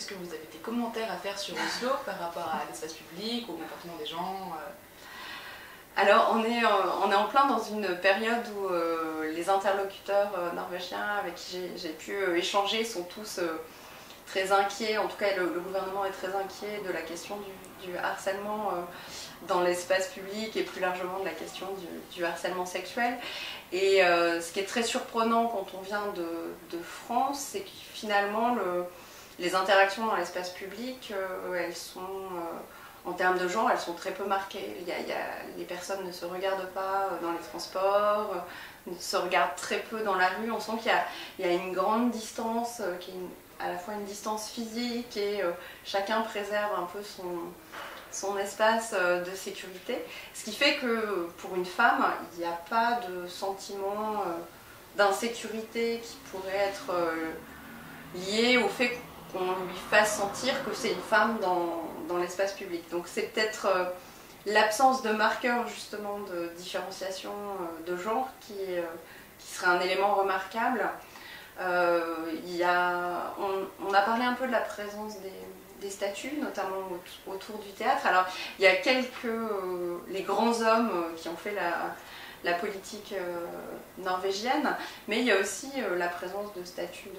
Est-ce que vous avez des commentaires à faire sur Oslo par rapport à l'espace public, au comportement des gens? Alors on est en plein dans une période où les interlocuteurs norvégiens avec qui j'ai pu échanger sont tous très inquiets, en tout cas le gouvernement est très inquiet de la question du harcèlement dans l'espace public et plus largement de la question du harcèlement sexuel. Et ce qui est très surprenant quand on vient de France, c'est que finalement les interactions dans l'espace public, elles sont, en termes de genre, elles sont très peu marquées. Les personnes ne se regardent pas dans les transports, ne se regardent très peu dans la rue. On sent qu'il y a une grande distance, qui est à la fois une distance physique et chacun préserve un peu son espace de sécurité. Ce qui fait que pour une femme, il n'y a pas de sentiment d'insécurité qui pourrait être lié au fait qu'on lui fasse sentir que c'est une femme dans l'espace public. Donc c'est peut-être l'absence de marqueurs justement de différenciation de genre qui serait un élément remarquable. On a parlé un peu de la présence des statues, notamment autour du théâtre. Alors il y a les grands hommes qui ont fait la politique norvégienne, mais il y a aussi la présence de statues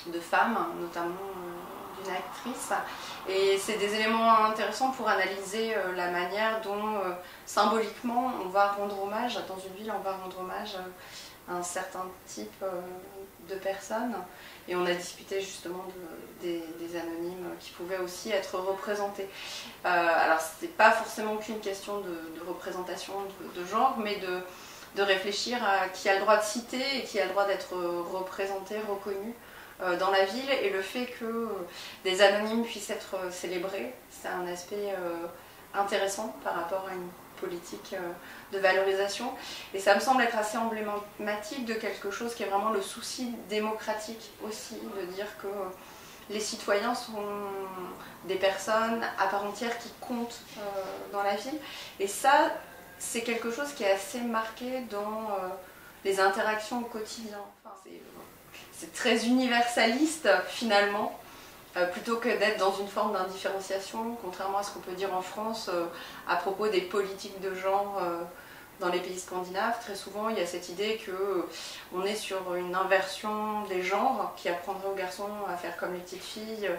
de femmes, notamment d'une actrice. Et c'est des éléments intéressants pour analyser la manière dont symboliquement on va rendre hommage, dans une ville on va rendre hommage à un certain type de personnes. Et on a discuté justement des anonymes qui pouvaient aussi être représentés. Alors c'est pas forcément qu'une question de représentation de genre, mais de réfléchir à qui a le droit de citer et qui a le droit d'être représenté, reconnu dans la ville, et le fait que des anonymes puissent être célébrés, c'est un aspect intéressant par rapport à une politique de valorisation, et ça me semble être assez emblématique de quelque chose qui est vraiment le souci démocratique aussi, de dire que les citoyens sont des personnes à part entière qui comptent dans la ville, et ça c'est quelque chose qui est assez marqué dans les interactions au quotidien. Enfin, c'est très universaliste finalement, plutôt que d'être dans une forme d'indifférenciation, contrairement à ce qu'on peut dire en France à propos des politiques de genre dans les pays scandinaves. Très souvent il y a cette idée qu'on est sur une inversion des genres qui apprendrait aux garçons à faire comme les petites filles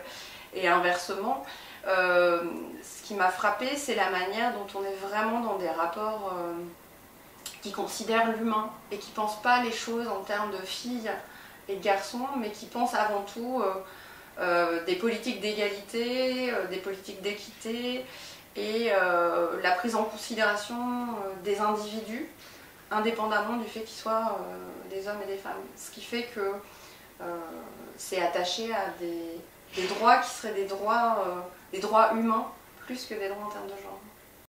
et inversement. Ce qui m'a frappée, c'est la manière dont on est vraiment dans des rapports qui considèrent l'humain et qui ne pensent pas les choses en termes de filles et de garçons, mais qui pensent avant tout des politiques d'égalité, des politiques d'équité et la prise en considération des individus, indépendamment du fait qu'ils soient des hommes et des femmes. Ce qui fait que c'est attaché à des droits qui seraient des droits humains, plus que des droits en termes de genre.